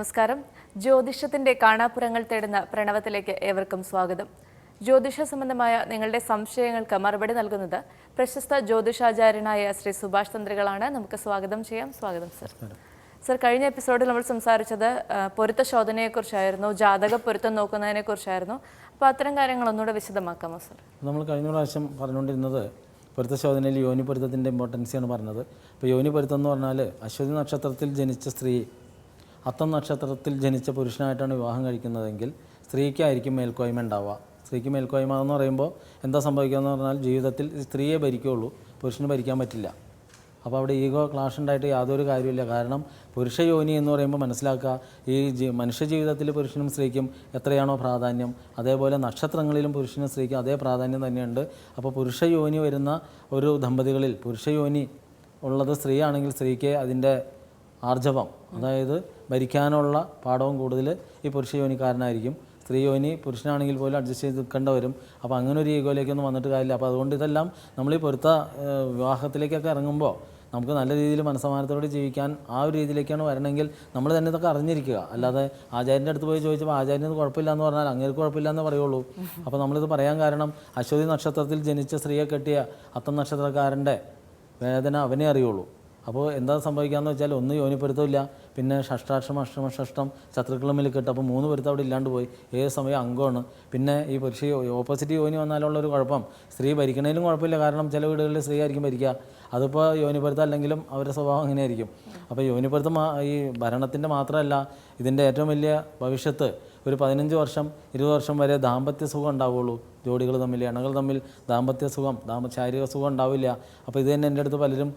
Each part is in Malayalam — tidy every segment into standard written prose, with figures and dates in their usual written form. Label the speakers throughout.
Speaker 1: നമസ്കാരം. ജ്യോതിഷത്തിന്റെ കാണാപ്പുറങ്ങൾ തേടുന്ന പ്രണവത്തിലേക്ക് ഏവർക്കും സ്വാഗതം. ജ്യോതിഷ സംബന്ധമായ നിങ്ങളുടെ സംശയങ്ങൾക്ക് മറുപടി നൽകുന്നത് പ്രശസ്ത ജ്യോതിഷാചാര്യനായ ശ്രീ സുഭാഷ് തന്ത്രികളാണ്. നമുക്ക് സ്വാഗതം ചെയ്യാം. സ്വാഗതം സർ. സർ, കഴിഞ്ഞ എപ്പിസോഡിൽ നമ്മൾ സംസാരിച്ചത് പൊരുത്ത ശോധനയെക്കുറിച്ചായിരുന്നു, ജാതക പൊരുത്തം നോക്കുന്നതിനെ കുറിച്ചായിരുന്നു. അപ്പോൾ അത്തരം കാര്യങ്ങൾ ഒന്നുകൂടെ വിശദമാക്കാമോ സർ?
Speaker 2: നമ്മൾ കഴിഞ്ഞ പ്രാവശ്യം പറഞ്ഞുകൊണ്ടിരുന്നത് പൊരുത്ത ശോധനയിൽ യോനി പൊരുത്തത്തിൻ്റെ ഇമ്പോർട്ടൻസിയാണ് പറഞ്ഞത്. ഇപ്പോൾ യോനി പൊരുത്തം എന്ന് പറഞ്ഞാൽ അശ്വതി നക്ഷത്രത്തിൽ ജനിച്ച സ്ത്രീ അത്തം നക്ഷത്രത്തിൽ ജനിച്ച പുരുഷനായിട്ടാണ് വിവാഹം കഴിക്കുന്നതെങ്കിൽ സ്ത്രീക്കായിരിക്കും മേൽക്കോയ്മ ഉണ്ടാവുക. സ്ത്രീക്ക് മേൽക്കോയ്മ എന്ന് പറയുമ്പോൾ എന്താ സംഭവിക്കുക എന്ന് പറഞ്ഞാൽ ജീവിതത്തിൽ സ്ത്രീയെ ഭരിക്കുകയുള്ളൂ, പുരുഷന് ഭരിക്കാൻ പറ്റില്ല. അപ്പോൾ അവിടെ ഈഗോ ക്ലാഷ് ഉണ്ടായിട്ട് യാതൊരു കാര്യമില്ല. കാരണം പുരുഷ യോനി എന്ന് പറയുമ്പോൾ മനസ്സിലാക്കുക, ഈ മനുഷ്യ ജീവിതത്തിൽ പുരുഷനും സ്ത്രീക്കും എത്രയാണോ പ്രാധാന്യം, അതേപോലെ നക്ഷത്രങ്ങളിലും പുരുഷനും സ്ത്രീക്കും അതേ പ്രാധാന്യം തന്നെയുണ്ട്. അപ്പോൾ പുരുഷ യോനി വരുന്ന ഒരു ദമ്പതികളിൽ പുരുഷ യോനി ഉള്ളത് സ്ത്രീയാണെങ്കിൽ സ്ത്രീക്ക് അതിൻ്റെ ആർജവം, അതായത് ഭരിക്കാനുള്ള പാഠവും കൂടുതൽ ഈ പുരുഷ യോനിക്കാരനായിരിക്കും. സ്ത്രീ യോനി പുരുഷനാണെങ്കിൽ പോലും അഡ്ജസ്റ്റ് ചെയ്ത് നിൽക്കേണ്ടി വരും. അപ്പോൾ അങ്ങനെ ഒരു ഈഗോയിലേക്കൊന്നും വന്നിട്ട് കാര്യമില്ല. അപ്പോൾ അതുകൊണ്ട് ഇതെല്ലാം നമ്മൾ ഈ പൊരുത്ത വിവാഹത്തിലേക്കൊക്കെ ഇറങ്ങുമ്പോൾ നമുക്ക് നല്ല രീതിയിൽ മനസ്സമാനത്തോടെ ജീവിക്കാൻ ആ ഒരു രീതിയിലേക്കാണ് വരണമെങ്കിൽ നമ്മൾ തന്നെ ഇതൊക്കെ അറിഞ്ഞിരിക്കുക. അല്ലാതെ ആചാര്യൻ്റെ അടുത്ത് പോയി ചോദിച്ചപ്പോൾ ആചാര്യന് കുഴപ്പമില്ല എന്ന് പറഞ്ഞാൽ അങ്ങേർക്ക് കുഴപ്പമില്ല എന്ന് പറയുള്ളൂ. അപ്പോൾ നമ്മളിത് പറയാൻ കാരണം അശ്വതി നക്ഷത്രത്തിൽ ജനിച്ച സ്ത്രീയെ കെട്ടിയ അത്തം നക്ഷത്രക്കാരൻ്റെ വേദന അവനെ അറിയുള്ളൂ. അപ്പോൾ എന്താ സംഭവിക്കാമെന്ന് വെച്ചാൽ ഒന്ന് യോനിപ്പൊരുത്തമില്ല, പിന്നെ ഷഷ്ടാഷ്ടം അഷ്ടമ ഷഷ്ടം ശത്രുക്കളും കിട്ടും. അപ്പോൾ 3 പൊരുത്തം അവിടെ ഇല്ലാണ്ട് പോയി. ഏത് സമയം അംഗമാണ്. പിന്നെ ഈ പുരുഷ ഓപ്പോസിറ്റ് യോനി വന്നാലുള്ളൊരു കുഴപ്പം, സ്ത്രീ ഭരിക്കണേലും കുഴപ്പമില്ല. കാരണം ചില വീടുകളിൽ സ്ത്രീ ആയിരിക്കും ഭരിക്കുക. അതിപ്പോൾ യോനിപ്പൊരുത്തം അല്ലെങ്കിലും അവരുടെ സ്വഭാവം അങ്ങനെയായിരിക്കും. അപ്പോൾ യോനിപ്പൊരുത്തം ഈ ഭരണത്തിൻ്റെ മാത്രമല്ല, ഇതിൻ്റെ ഏറ്റവും വലിയ ഭവിഷ്യത്ത് ഒരു 15 വർഷം 20 വർഷം വരെ ദാമ്പത്യ സുഖം ഉണ്ടാവുള്ളൂ. ജോഡികൾ തമ്മിൽ, ഇണകൾ തമ്മിൽ ദാമ്പത്യ സുഖം, ശാരീരിക സുഖം ഉണ്ടാവില്ല. അപ്പോൾ ഇത് തന്നെ എൻ്റെ അടുത്ത് പലരും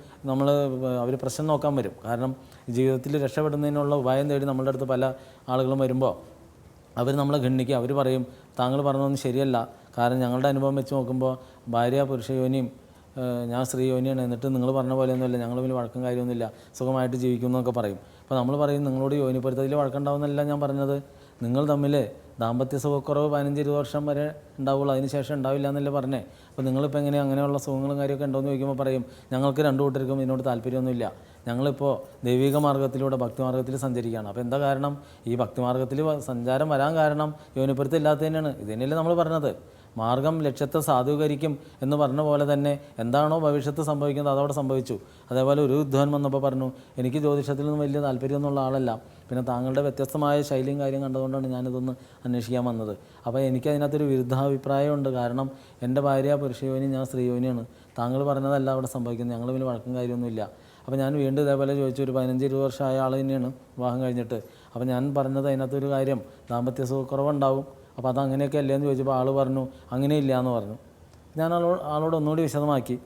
Speaker 2: അവർ പ്രശ്നം നോക്കാൻ വരും. കാരണം ജീവിതത്തിൽ രക്ഷപ്പെടുന്നതിനുള്ള ഉപായം തേടി നമ്മളുടെ അടുത്ത് പല ആളുകളും വരുമ്പോൾ അവർ നമ്മളെ ഖണ്ഡിക്കുക. അവർ പറയും, താങ്കൾ പറഞ്ഞതൊന്നും ശരിയല്ല. കാരണം ഞങ്ങളുടെ അനുഭവം വെച്ച് നോക്കുമ്പോൾ ഭാര്യ പുരുഷ യോനിയും ഞാൻ സ്ത്രീ യോനിയാണ്, എന്നിട്ട് നിങ്ങൾ പറഞ്ഞ പോലെയൊന്നുമില്ല, ഞങ്ങൾ തമ്മിൽ വഴക്കം കാര്യമൊന്നുമില്ല, സുഖമായിട്ട് ജീവിക്കുമെന്നൊക്കെ പറയും. അപ്പോൾ നമ്മൾ പറയും, നിങ്ങളോട് യോനിപ്പൊരുത്തത്തിൽ വഴക്കുണ്ടാവുന്നല്ല ഞാൻ പറഞ്ഞത്. നിങ്ങൾ തമ്മിൽ ദാമ്പത്യ സുഖക്കുറവ് 15-20 വർഷം വരെ ഉണ്ടാവുള്ളൂ, അതിന് ശേഷം ഉണ്ടാവില്ല എന്നല്ലേ പറഞ്ഞേ. അപ്പോൾ നിങ്ങളിപ്പോൾ എങ്ങനെ അങ്ങനെയുള്ള സുഖങ്ങളും കാര്യമൊക്കെ ഉണ്ടോ എന്ന് ചോദിക്കുമ്പോൾ പറയും, ഞങ്ങൾക്ക് 2 കൂട്ടർക്കും ഇതിനോട് താല്പര്യമൊന്നുമില്ല, ഞങ്ങളിപ്പോൾ ദൈവിക മാർഗ്ഗത്തിലൂടെ ഭക്തിമാർഗ്ഗത്തിൽ സഞ്ചരിക്കുകയാണ്. അപ്പോൾ എന്താ കാരണം? ഈ ഭക്തിമാർഗ്ഗത്തിൽ സഞ്ചാരം വരാൻ കാരണം യോനിപ്പൊരുത്തം ഇല്ലാത്തത് തന്നെയാണ്. ഇത് തന്നെയല്ലേ നമ്മൾ പറഞ്ഞത്, മാർഗം ലക്ഷ്യത്തെ സാധൂകരിക്കും എന്ന് പറഞ്ഞ പോലെ തന്നെ എന്താണോ ഭവിഷ്യത്ത് സംഭവിക്കുന്നത് അതവിടെ സംഭവിച്ചു. അതേപോലെ ഒരു വിദ്വാൻ വന്നപ്പോൾ പറഞ്ഞു, എനിക്ക് ജ്യോതിഷത്തിൽ നിന്നും വലിയ താല്പര്യമൊന്നുള്ള ആളല്ല, പിന്നെ താങ്കളുടെ വ്യത്യസ്തമായ ശൈലിയും കാര്യം കണ്ടുകൊണ്ടാണ് ഞാനിതൊന്ന് അന്വേഷിക്കാൻ വന്നത്. അപ്പോൾ എനിക്കതിനകത്തൊരു വിരുദ്ധാഭിപ്രായമുണ്ട്. കാരണം എൻ്റെ ഭാര്യ പുരുഷയോനി, ഞാൻ സ്ത്രീയോനിയാണ്. താങ്കൾ പറഞ്ഞതല്ല അവിടെ സംഭവിക്കുന്നത്, ഞങ്ങൾ വലിയ വഴക്കം കാര്യമൊന്നുമില്ല. അപ്പോൾ ഞാൻ വീണ്ടും ഇതേപോലെ ചോദിച്ചു, ഒരു 15-20 വർഷമായ ആൾ തന്നെയാണ് വിവാഹം കഴിഞ്ഞിട്ട്. അപ്പോൾ ഞാൻ പറഞ്ഞത് അതിനകത്തൊരു കാര്യം, ദാമ്പത്യ സുഖക്കുറവുണ്ടാവും, അപ്പോൾ അതങ്ങനെയൊക്കെ അല്ലേ എന്ന് ചോദിച്ചപ്പോൾ ആൾ പറഞ്ഞു അങ്ങനെയില്ല എന്ന് പറഞ്ഞു. ഞാൻ ആളോട് ഒന്നുകൂടി വിശദമാക്കി.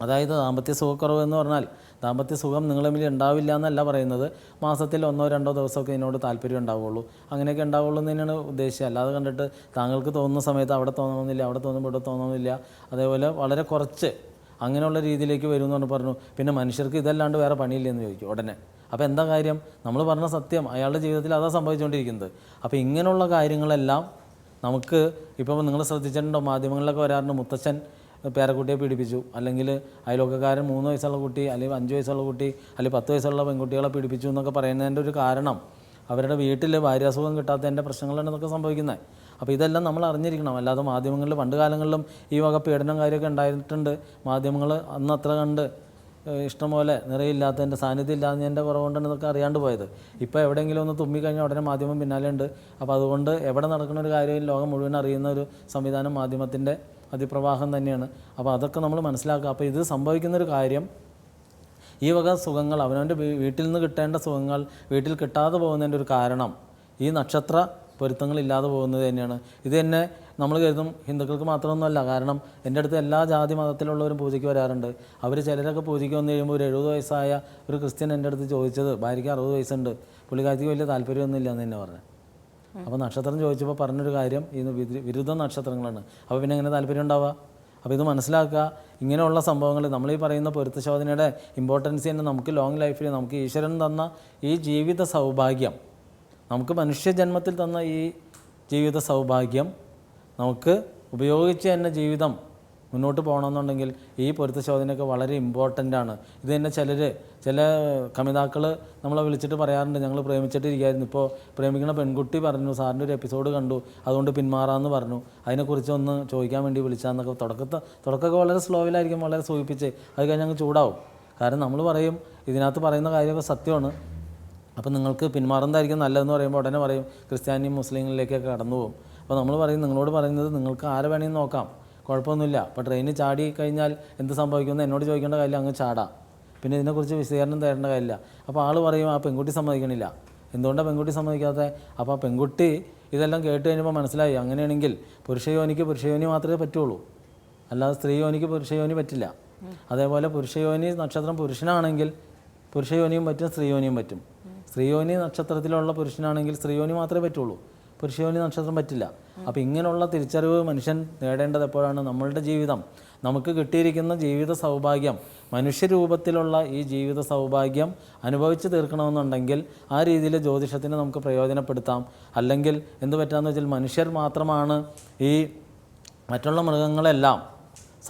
Speaker 2: അതായത് ദാമ്പത്യ സുഖക്കുറവ് എന്ന് പറഞ്ഞാൽ ദാമ്പത്യ സുഖം നിങ്ങൾ തമ്മിൽ ഉണ്ടാവില്ല എന്നല്ല പറയുന്നത്, മാസത്തിൽ 1-2 ദിവസമൊക്കെ ഇതിനോട് താല്പര്യം ഉണ്ടാവുള്ളൂ, അങ്ങനെയൊക്കെ ഉണ്ടാവുള്ളൂ എന്ന് തന്നെയാണ് ഉദ്ദേശിച്ചത്. അല്ലാതെ കണ്ടിട്ട് താങ്കൾക്ക് തോന്നുന്ന സമയത്ത് അവിടെ തോന്നണമെന്നില്ല, അവിടെ തോന്നുമ്പോൾ ഇവിടെ തോന്നണമെന്നില്ല. അതേപോലെ വളരെ കുറച്ച് അങ്ങനെയുള്ള രീതിയിലേക്ക് വരുമെന്ന് പറഞ്ഞു. പിന്നെ മനുഷ്യർക്ക് ഇതല്ലാണ്ട് വേറെ പണിയില്ലെന്ന് ചോദിക്കും ഉടനെ. അപ്പോൾ എന്താ കാര്യം? നമ്മൾ പറഞ്ഞ സത്യം, അയാളുടെ ജീവിതത്തിൽ അതാ സംഭവിച്ചുകൊണ്ടിരിക്കുന്നത്. അപ്പോൾ ഇങ്ങനെയുള്ള കാര്യങ്ങളെല്ലാം നമുക്ക് ഇപ്പോൾ നിങ്ങൾ ശ്രദ്ധിച്ചിട്ടുണ്ടോ, മാധ്യമങ്ങളിലൊക്കെ വരാറുണ്ട്, മുത്തച്ഛൻ പേരക്കുട്ടിയെ പീഡിപ്പിച്ചു, അല്ലെങ്കിൽ അയൽവക്കക്കാരൻ 3 വയസ്സുള്ള കുട്ടി, അല്ലെങ്കിൽ 5 വയസ്സുള്ള കുട്ടി, അല്ലെങ്കിൽ 10 വയസ്സുള്ള പെൺകുട്ടികളെ പീഡിപ്പിച്ചു എന്നൊക്കെ പറയുന്നതിൻ്റെ ഒരു കാരണം അവരുടെ വീട്ടിൽ ഭാര്യാസുഖം കിട്ടാത്തതിൻ്റെ പ്രശ്നങ്ങളാണ് ഇതൊക്കെ സംഭവിക്കുന്നത്. അപ്പോൾ ഇതെല്ലാം നമ്മൾ അറിഞ്ഞിരിക്കണം. അല്ലാതെ മാധ്യമങ്ങളിൽ പണ്ട് കാലങ്ങളിലും ഈ വക പീഡനം കാര്യമൊക്കെ ഉണ്ടായിട്ടുണ്ട്. മാധ്യമങ്ങൾ അന്ന് അത്ര കണ്ട് ഇഷ്ടംപോലെ നിറയില്ലാത്തതിൻ്റെ, സാന്നിധ്യം ഇല്ലാത്തതിൻ്റെ കുറവുകൊണ്ടാണ് ഇതൊക്കെ അറിയാണ്ട് പോയത്. ഇപ്പോൾ എവിടെയെങ്കിലും ഒന്ന് തുമ്മിക്കഴിഞ്ഞാൽ ഉടനെ മാധ്യമം പിന്നാലെ ഉണ്ട്. അപ്പോൾ അതുകൊണ്ട് എവിടെ നടക്കുന്ന ഒരു കാര്യം ലോകം മുഴുവൻ അറിയുന്ന ഒരു സംവിധാനം മാധ്യമത്തിൻ്റെ അതിപ്രവാഹം തന്നെയാണ്. അപ്പോൾ അതൊക്കെ നമ്മൾ മനസ്സിലാക്കുക. അപ്പോൾ ഇത് സംഭവിക്കുന്നൊരു കാര്യം, ഈ വക സുഖങ്ങൾ അവനവൻ്റെ വീട്ടിൽ നിന്ന് കിട്ടേണ്ട സുഖങ്ങൾ വീട്ടിൽ കിട്ടാതെ പോകുന്നതിൻ്റെ ഒരു കാരണം ഈ നക്ഷത്ര പൊരുത്തങ്ങളില്ലാതെ പോകുന്നത് തന്നെയാണ്. ഇത് തന്നെ നമ്മൾ കരുതും ഹിന്ദുക്കൾക്ക് മാത്രമൊന്നുമല്ല. കാരണം എൻ്റെ അടുത്ത് എല്ലാ ജാതി മതത്തിലുള്ളവരും പൂജയ്ക്ക് വരാറുണ്ട്. അവർ ചിലരൊക്കെ പൂജയ്ക്ക് വന്നു കഴിയുമ്പോൾ ഒരു 70 വയസ്സായ ഒരു ക്രിസ്ത്യൻ എൻ്റെ അടുത്ത് ചോദിച്ചത്, ഭാര്യയ്ക്ക് 60 വയസ്സുണ്ട്, പുള്ളിക്കാരിക്ക് വലിയ താല്പര്യമൊന്നുമില്ല എന്ന് തന്നെ പറഞ്ഞു. അപ്പോൾ നക്ഷത്രം ചോദിച്ചപ്പോൾ പറഞ്ഞൊരു കാര്യം, ഇത് വിരുദ്ധ നക്ഷത്രങ്ങളാണ്. അപ്പോൾ പിന്നെ എങ്ങനെ താല്പര്യം ഉണ്ടാവുക? അപ്പോൾ ഇത് മനസ്സിലാക്കുക. ഇങ്ങനെയുള്ള സംഭവങ്ങൾ നമ്മൾ ഈ പറയുന്ന പൊരുത്ത ശോധനയുടെ ഇമ്പോർട്ടൻസ് തന്നെ നമുക്ക് ലോങ് ലൈഫിൽ നമുക്ക് ഈശ്വരൻ തന്ന ഈ ജീവിത സൗഭാഗ്യം, നമുക്ക് മനുഷ്യജന്മത്തിൽ തന്ന ഈ ജീവിത സൗഭാഗ്യം നമുക്ക് ഉപയോഗിച്ച് തന്നെ ജീവിതം മുന്നോട്ട് പോകണമെന്നുണ്ടെങ്കിൽ ഈ പൊരുത്തശോധനയൊക്കെ വളരെ ഇമ്പോർട്ടൻ്റ് ആണ്. ഇത് തന്നെ ചില കമിതാക്കൾ നമ്മളെ വിളിച്ചിട്ട് പറയാറുണ്ട്, ഞങ്ങൾ പ്രേമിച്ചിട്ടിരിക്കുകയായിരുന്നു, ഇപ്പോൾ പ്രേമിക്കുന്ന പെൺകുട്ടി പറഞ്ഞു സാറിൻ്റെ ഒരു എപ്പിസോഡ് കണ്ടു അതുകൊണ്ട് പിന്മാറാമെന്ന് പറഞ്ഞു, അതിനെക്കുറിച്ച് ഒന്ന് ചോദിക്കാൻ വേണ്ടി വിളിച്ചാന്നൊക്കെ. തുടക്കമൊക്കെ വളരെ സ്ലോവിലായിരിക്കും, വളരെ സൂചിപ്പിച്ച് അത് കഴിഞ്ഞ് ഞങ്ങൾ ചൂടാവും. കാരണം നമ്മൾ പറയും ഇതിനകത്ത് പറയുന്ന കാര്യമൊക്കെ സത്യമാണ്, അപ്പോൾ നിങ്ങൾക്ക് പിന്മാറുന്നതായിരിക്കും നല്ലതെന്ന് പറയുമ്പോൾ ഉടനെ പറയും ക്രിസ്ത്യാനി മുസ്ലിങ്ങളിലേക്കൊക്കെ കടന്നു പോകും. അപ്പോൾ നമ്മൾ പറയും നിങ്ങളോട് പറയുന്നത് നിങ്ങൾക്ക് ആരെ വേണമെങ്കിൽ നോക്കാം, കുഴപ്പമൊന്നുമില്ല. അപ്പോൾ ട്രെയിനിൽ ചാടി കഴിഞ്ഞാൽ എന്ത് സംഭവിക്കുമെന്ന് എന്നോട് ചോദിക്കേണ്ട കാര്യമില്ല, അങ്ങ് ചാടാം, പിന്നെ ഇതിനെക്കുറിച്ച് വിശദീകരണം തരേണ്ട കാര്യമില്ല. അപ്പോൾ ആൾ പറയും ആ പെൺകുട്ടി സമ്മതിക്കണില്ല. എന്തുകൊണ്ടാണ് പെൺകുട്ടി സമ്മതിക്കാത്തത്? അപ്പോൾ ആ പെൺകുട്ടി ഇതെല്ലാം കേട്ട് കഴിഞ്ഞപ്പോൾ മനസ്സിലായി അങ്ങനെയാണെങ്കിൽ പുരുഷയോനിക്ക് പുരുഷയോനി മാത്രമേ പറ്റുള്ളൂ, അല്ലാതെ സ്ത്രീയോനിക്ക് പുരുഷയോനി പറ്റില്ല. അതേപോലെ പുരുഷയോനി നക്ഷത്രം പുരുഷനാണെങ്കിൽ പുരുഷയോനിയും പറ്റും, സ്ത്രീയോനിയും പറ്റും. സ്ത്രീയോനി നക്ഷത്രത്തിലുള്ള പുരുഷനാണെങ്കിൽ സ്ത്രീയോനി മാത്രമേ പറ്റുള്ളൂ, പുരുഷയോനി നക്ഷത്രം പറ്റില്ല. അപ്പോൾ ഇങ്ങനെയുള്ള തിരിച്ചറിവ് മനുഷ്യൻ നേടേണ്ടത് എപ്പോഴാണ്? നമ്മളുടെ ജീവിതം, നമുക്ക് കിട്ടിയിരിക്കുന്ന ജീവിത സൗഭാഗ്യം, മനുഷ്യരൂപത്തിലുള്ള ഈ ജീവിത സൗഭാഗ്യം അനുഭവിച്ച് തീർക്കണമെന്നുണ്ടെങ്കിൽ ആ രീതിയിൽ ജ്യോതിഷത്തിന് നമുക്ക് പ്രയോജനപ്പെടുത്താം. അല്ലെങ്കിൽ എന്ത് പറ്റാമെന്ന് വെച്ചാൽ മനുഷ്യർ മാത്രമാണ് ഈ മറ്റുള്ള മൃഗങ്ങളെല്ലാം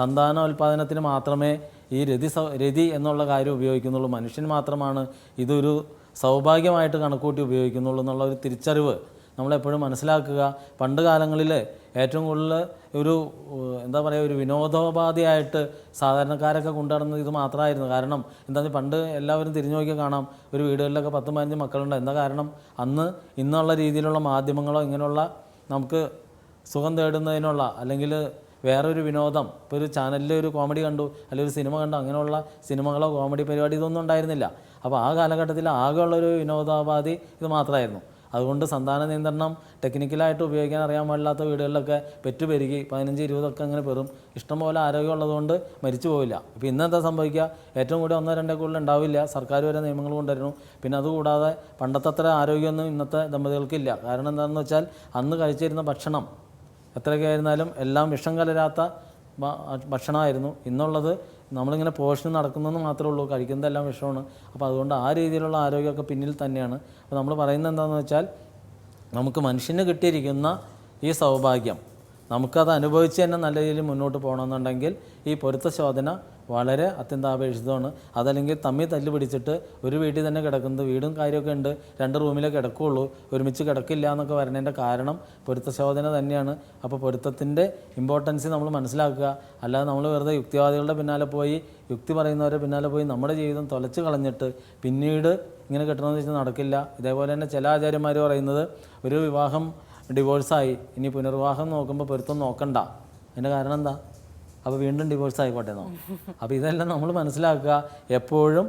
Speaker 2: സന്താനോൽപാദനത്തിന് മാത്രമേ ഈ രതി എന്നുള്ള കാര്യം ഉപയോഗിക്കുന്നുള്ളൂ, മനുഷ്യൻ മാത്രമാണ് ഇതൊരു സൗഭാഗ്യമായിട്ട് കണക്കൂട്ടി ഉപയോഗിക്കുന്നുള്ളൂ എന്നുള്ള ഒരു തിരിച്ചറിവ് നമ്മളെപ്പോഴും മനസ്സിലാക്കുക. പണ്ട് കാലങ്ങളിൽ ഏറ്റവും കൂടുതൽ ഒരു എന്താ പറയുക, ഒരു വിനോദോപാധിയായിട്ട് സാധാരണക്കാരൊക്കെ കൊണ്ടുനടന്നത് ഇത് മാത്രമായിരുന്നു. കാരണം എന്താണെന്ന് പണ്ട് എല്ലാവരും തിരിഞ്ഞു നോക്കിയാൽ കാണാം ഒരു വീടുകളിലൊക്കെ 10-15 മക്കളുണ്ട്. എന്താ കാരണം? അന്ന് ഇന്നുള്ള രീതിയിലുള്ള മാധ്യമങ്ങളോ ഇങ്ങനെയുള്ള നമുക്ക് സുഖം തേടുന്നതിനുള്ള അല്ലെങ്കിൽ വേറൊരു വിനോദം, ഇപ്പോൾ ഒരു ചാനലിൽ ഒരു കോമഡി കണ്ടു അല്ലെങ്കിൽ ഒരു സിനിമ കണ്ടു, അങ്ങനെയുള്ള സിനിമകളോ കോമഡി പരിപാടി ഇതൊന്നും ഉണ്ടായിരുന്നില്ല. അപ്പോൾ ആ കാലഘട്ടത്തിൽ ആകെയുള്ളൊരു വിനോദോപാധി ഇത് മാത്രമായിരുന്നു. അതുകൊണ്ട് സന്താന നിയന്ത്രണം ടെക്നിക്കലായിട്ട് ഉപയോഗിക്കാൻ അറിയാൻ പാടില്ലാത്ത വീടുകളിലൊക്കെ പെറ്റുപെരുകി 15-20 അങ്ങനെ പെറും. ഇഷ്ടംപോലെ ആരോഗ്യമുള്ളതുകൊണ്ട് മരിച്ചു പോവില്ല. ഇപ്പോൾ ഇന്നെന്താ സംഭവിക്കുക? ഏറ്റവും കൂടി 1-2 കൂടുതൽ ഉണ്ടാവില്ല, സർക്കാർ വരെ നിയമങ്ങൾ കൊണ്ടുവരുന്നു. പിന്നെ അതുകൂടാതെ പണ്ടത്തെ അത്ര ആരോഗ്യമൊന്നും ഇന്നത്തെ ദമ്പതികൾക്കില്ല. കാരണം എന്താണെന്ന് വെച്ചാൽ അന്ന് കഴിച്ചിരുന്ന ഭക്ഷണം എത്രയൊക്കെ ആയിരുന്നാലും എല്ലാം വിഷം കലരാത്ത ഭക്ഷണമായിരുന്നു. ഇന്നുള്ളത് നമ്മളിങ്ങനെ പോഷണം നടക്കുന്നതെന്ന് മാത്രമേ ഉള്ളൂ, കഴിക്കുന്നതെല്ലാം വിഷമാണ്. അപ്പോൾ അതുകൊണ്ട് ആ രീതിയിലുള്ള ആരോഗ്യമൊക്കെ പിന്നിൽ തന്നെയാണ്. അപ്പോൾ നമ്മൾ പറയുന്നത് എന്താണെന്ന് വെച്ചാൽ നമുക്ക് മനുഷ്യന് കിട്ടിയിരിക്കുന്ന ഈ സൗഭാഗ്യം നമുക്കത് അനുഭവിച്ച് തന്നെ നല്ല രീതിയിൽ മുന്നോട്ട് പോകണമെന്നുണ്ടെങ്കിൽ ഈ പൊരുത്തശോധന വളരെ അത്യന്താപേക്ഷിതമാണ്. അതല്ലെങ്കിൽ തമ്മിൽ തല്ല് പിടിച്ചിട്ട് ഒരു വീട്ടിൽ തന്നെ കിടക്കുന്നത്, വീടും കാര്യമൊക്കെ ഉണ്ട്, 2 റൂമിലേ കിടക്കുകയുള്ളൂ, ഒരുമിച്ച് കിടക്കില്ല എന്നൊക്കെ വരുന്നതിൻ്റെ കാരണം പൊരുത്തശോധന തന്നെയാണ്. അപ്പോൾ പൊരുത്തത്തിൻ്റെ ഇമ്പോർട്ടൻസ് നമ്മൾ മനസ്സിലാക്കുക. അല്ലാതെ നമ്മൾ വെറുതെ യുക്തിവാദികളുടെ പിന്നാലെ പോയി യുക്തി പറയുന്നവരുടെ പിന്നാലെ പോയി നമ്മുടെ ജീവിതം തുലച്ച് കളഞ്ഞിട്ട് പിന്നീട് ഇങ്ങനെ കിട്ടണമെന്ന് വെച്ചാൽ നടക്കില്ല. ഇതേപോലെ തന്നെ ചില ആചാര്യന്മാർ പറയുന്നത് ഒരു വിവാഹം ഡിവോഴ്സായി ഇനി പുനർവിവാഹം നോക്കുമ്പോൾ പൊരുത്തം നോക്കണ്ട. അതിൻ്റെ കാരണം എന്താ? അപ്പോൾ വീണ്ടും ഡിവോഴ്സ് ആയിക്കോട്ടെ എന്നോ? അപ്പോൾ ഇതെല്ലാം നമ്മൾ മനസ്സിലാക്കുക. എപ്പോഴും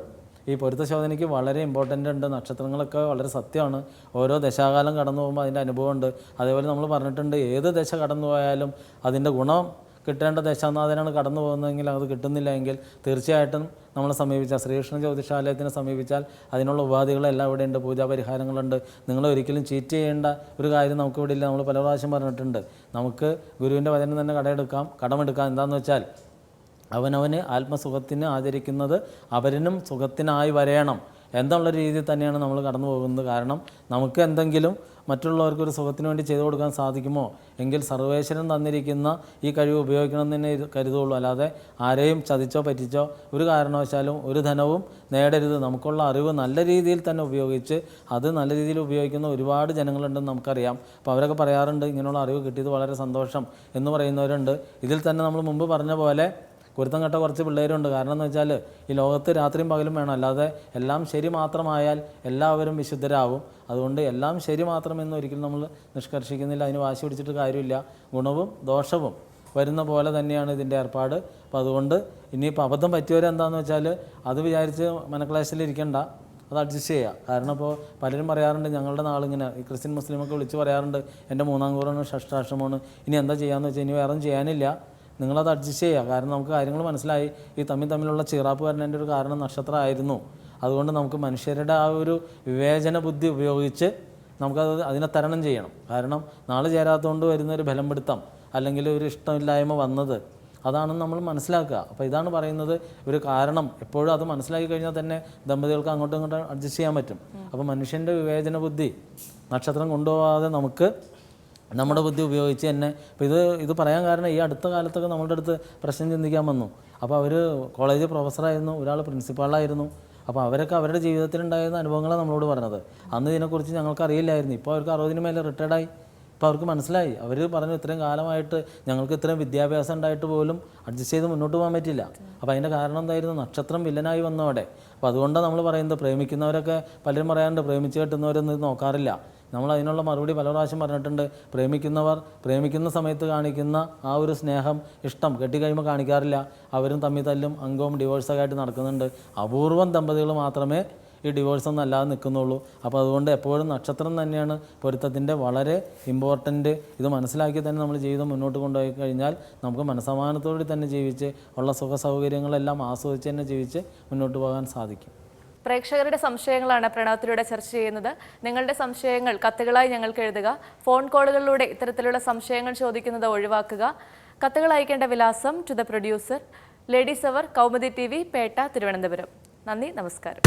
Speaker 2: ഈ പൊരുത്തശോധനയ്ക്ക് വളരെ ഇമ്പോർട്ടൻ്റ് ഉണ്ട്. നക്ഷത്രങ്ങളൊക്കെ വളരെ സത്യമാണ്. ഓരോ ദശാകാലം കടന്നു പോകുമ്പോൾ അതിൻ്റെ അനുഭവമുണ്ട്. അതേപോലെ നമ്മൾ പറഞ്ഞിട്ടുണ്ട് ഏത് ദശ കടന്നു പോയാലും അതിൻ്റെ ഗുണം കിട്ടേണ്ട ദശാനാഥനാണ് കടന്നു പോകുന്നതെങ്കിൽ അത് കിട്ടുന്നില്ല എങ്കിൽ തീർച്ചയായിട്ടും നമ്മളെ സമീപിച്ചാൽ ശ്രീകൃഷ്ണ ജ്യോതിഷാലയത്തിനെ സമീപിച്ചാൽ അതിനുള്ള ഉപാധികളെല്ലാം ഇവിടെ ഉണ്ട്, പൂജാപരിഹാരങ്ങളുണ്ട്. നിങ്ങളൊരിക്കലും ചീറ്റ് ചെയ്യേണ്ട ഒരു കാര്യം നമുക്കിവിടെ ഇല്ല. നമ്മൾ പല പ്രാവശ്യം പറഞ്ഞിട്ടുണ്ട്. നമുക്ക് ഗുരുവിൻ്റെ വചനം തന്നെ കടമെടുക്കാം. എന്താണെന്ന് വെച്ചാൽ അവനവന് ആത്മസുഖത്തിന് ആചരിക്കുന്നത് അവരനും സുഖത്തിനായി വരയണം എന്നുള്ള രീതിയിൽ തന്നെയാണ് നമ്മൾ കടന്നു പോകുന്നത്. കാരണം നമുക്ക് എന്തെങ്കിലും മറ്റുള്ളവർക്കൊരു സുഖത്തിന് വേണ്ടി ചെയ്തു കൊടുക്കാൻ സാധിക്കുമോ എങ്കിൽ സർവേശ്വരൻ തന്നിരിക്കുന്ന ഈ കഴിവ് ഉപയോഗിക്കണം തന്നെ കരുതുള്ളൂ. അല്ലാതെ ആരെയും ചതിച്ചോ പറ്റിച്ചോ ഒരു കാരണവശാലും ഒരു ധനവും നേടരുത്. നമുക്കുള്ള അറിവ് നല്ല രീതിയിൽ തന്നെ ഉപയോഗിച്ച് അത് നല്ല രീതിയിൽ ഉപയോഗിക്കുന്ന ഒരുപാട് ജനങ്ങളുണ്ടെന്ന് നമുക്കറിയാം. അപ്പോൾ അവരൊക്കെ പറയാറുണ്ട് ഇങ്ങനെയുള്ള അറിവ് കിട്ടിയത് വളരെ സന്തോഷം എന്ന് പറയുന്നവരുണ്ട്. ഇതിൽ തന്നെ നമ്മൾ മുമ്പ് പറഞ്ഞ പോലെ കുരുത്തം കെട്ട കുറച്ച് പിള്ളേരുണ്ട്. കാരണം എന്ന് വെച്ചാൽ ഈ ലോകത്ത് രാത്രിയും പകലും വേണം, അല്ലാതെ എല്ലാം ശരി മാത്രമായാൽ എല്ലാവരും വിശുദ്ധരാകും. അതുകൊണ്ട് എല്ലാം ശരി മാത്രമെന്ന് ഒരിക്കലും നമ്മൾ നിഷ്കർഷിക്കുന്നില്ല, അതിന് വാശി പിടിച്ചിട്ട് കാര്യമില്ല. ഗുണവും ദോഷവും വരുന്ന പോലെ തന്നെയാണ് ഇതിൻ്റെ ഏർപ്പാട്. അപ്പോൾ അതുകൊണ്ട് ഇനിയിപ്പോൾ അബദ്ധം പറ്റിയവരെന്താണെന്ന് വെച്ചാൽ അത് വിചാരിച്ച് മനക്ലേശത്തിലിരിക്കേണ്ട, അത് അഡ്ജസ്റ്റ് ചെയ്യുക. കാരണം ഇപ്പോൾ പലരും പറയാറുണ്ട് ഞങ്ങളുടെ നാളിങ്ങനെ ഈ ക്രിസ്ത്യൻ മുസ്ലിമൊക്കെ വിളിച്ച് പറയാറുണ്ട് എൻ്റെ 3-ാം കൂറാണ്, ഷഷ്ടാഷ്ടമാണ്, ഇനി എന്താ ചെയ്യാമെന്ന് വെച്ചാൽ ഇനി വേറെ ഒന്നും ചെയ്യാനില്ല, നിങ്ങളത് അഡ്ജസ്റ്റ് ചെയ്യുക. കാരണം നമുക്ക് കാര്യങ്ങൾ മനസ്സിലായി. ഈ തമ്മിലുള്ള ചീറാപ്പ് വരുന്നതിൻ്റെ ഒരു കാരണം നക്ഷത്രമായിരുന്നു. അതുകൊണ്ട് നമുക്ക് മനുഷ്യരുടെ ആ ഒരു വിവേചന ബുദ്ധി ഉപയോഗിച്ച് നമുക്കത് അതിനെ തരണം ചെയ്യണം. കാരണം നാളെ ചേരാത്തതുകൊണ്ട് വരുന്നൊരു ബലം പിടുത്തം അല്ലെങ്കിൽ ഒരു ഇഷ്ടമില്ലായ്മ വന്നത് അതാണെന്ന് നമ്മൾ മനസ്സിലാക്കുക. അപ്പോൾ ഇതാണ് പറയുന്നത് ഒരു കാരണം. എപ്പോഴും അത് മനസ്സിലാക്കി കഴിഞ്ഞാൽ തന്നെ ദമ്പതികൾക്ക് അങ്ങോട്ടും ഇങ്ങോട്ടും അഡ്ജസ്റ്റ് ചെയ്യാൻ പറ്റും. അപ്പോൾ മനുഷ്യൻ്റെ വിവേചന ബുദ്ധി നക്ഷത്രം കൊണ്ടുപോകാതെ നമുക്ക് നമ്മുടെ ബുദ്ധി ഉപയോഗിച്ച് തന്നെ ഇപ്പോൾ ഇത് പറയാൻ കാരണം ഈ അടുത്ത കാലത്തൊക്കെ നമ്മളുടെ അടുത്ത് പ്രശ്നം ചിന്തിക്കാൻ വന്നു. അപ്പോൾ അവർ കോളേജ് പ്രൊഫസറായിരുന്നു, ഒരാൾ പ്രിൻസിപ്പാളായിരുന്നു. അപ്പോൾ അവരൊക്കെ അവരുടെ ജീവിതത്തിലുണ്ടായിരുന്ന അനുഭവങ്ങളാണ് നമ്മളോട് പറഞ്ഞത്. അന്ന് ഇതിനെക്കുറിച്ച് ഞങ്ങൾക്ക് അറിയില്ലായിരുന്നു. ഇപ്പോൾ അവർക്ക് 60 മേലെ റിട്ടയർഡായി. ഇപ്പോൾ അവർക്ക് മനസ്സിലായി. അവർ പറഞ്ഞു ഇത്രയും കാലമായിട്ട് ഞങ്ങൾക്ക് ഇത്രയും വിദ്യാഭ്യാസം ഉണ്ടായിട്ട് പോലും അഡ്ജസ്റ്റ് ചെയ്ത് മുന്നോട്ട് പോകാൻ പറ്റില്ല. അപ്പോൾ അതിൻ്റെ കാരണം എന്തായിരുന്നു? നക്ഷത്രം വില്ലനായി വന്നു അവിടെ. അപ്പോൾ അതുകൊണ്ടാണ് നമ്മൾ പറയുന്നത്, പ്രേമിക്കുന്നവരൊക്കെ പലരും പറയാറുണ്ട് പ്രേമിച്ച് കെട്ടുന്നവരൊന്നും ഇത് നോക്കാറില്ല. നമ്മൾ അതിനുള്ള മറുപടി പല പ്രാവശ്യം പറഞ്ഞിട്ടുണ്ട്. പ്രേമിക്കുന്നവർ പ്രേമിക്കുന്ന സമയത്ത് കാണിക്കുന്ന ആ ഒരു സ്നേഹം, ഇഷ്ടം കെട്ടിക്കഴിയുമ്പോൾ കാണിക്കാറില്ല. അവരും തമ്മിൽ തല്ലും, അംഗവും ഡിവോഴ്സൊക്കെ ആയിട്ട് നടക്കുന്നുണ്ട്. അപൂർവം ദമ്പതികൾ മാത്രമേ ഈ ഡിവോഴ്സൊന്നും അല്ലാതെ നിൽക്കുന്നുള്ളൂ. അപ്പോൾ അതുകൊണ്ട് എപ്പോഴും നക്ഷത്രം തന്നെയാണ് പൊരുത്തത്തിൻ്റെ വളരെ ഇമ്പോർട്ടൻറ്റ്. ഇത് മനസ്സിലാക്കി തന്നെ നമ്മൾ ജീവിതം മുന്നോട്ട് കൊണ്ടുപോയി കഴിഞ്ഞാൽ നമുക്ക് മനസ്സമാനത്തോടെ തന്നെ ജീവിച്ച് ഉള്ള സുഖ സൗകര്യങ്ങളെല്ലാം ആസ്വദിച്ച് തന്നെ ജീവിച്ച് മുന്നോട്ട് പോകാൻ സാധിക്കും.
Speaker 1: പ്രേക്ഷകരുടെ സംശയങ്ങളാണ് പ്രണവത്തിലൂടെ ചർച്ച ചെയ്യുന്നത്. നിങ്ങളുടെ സംശയങ്ങൾ കത്തുകളായി ഞങ്ങൾക്ക് എഴുതുക. ഫോൺ കോളുകളിലൂടെ ഇത്തരത്തിലുള്ള സംശയങ്ങൾ ചോദിക്കുന്നത് ഒഴിവാക്കുക. കത്തുകൾ അയക്കേണ്ട വിലാസം to the producer, ladies hour, Kaumudi TV, Pettah, Thiruvananthapuram. നന്ദി, നമസ്കാരം.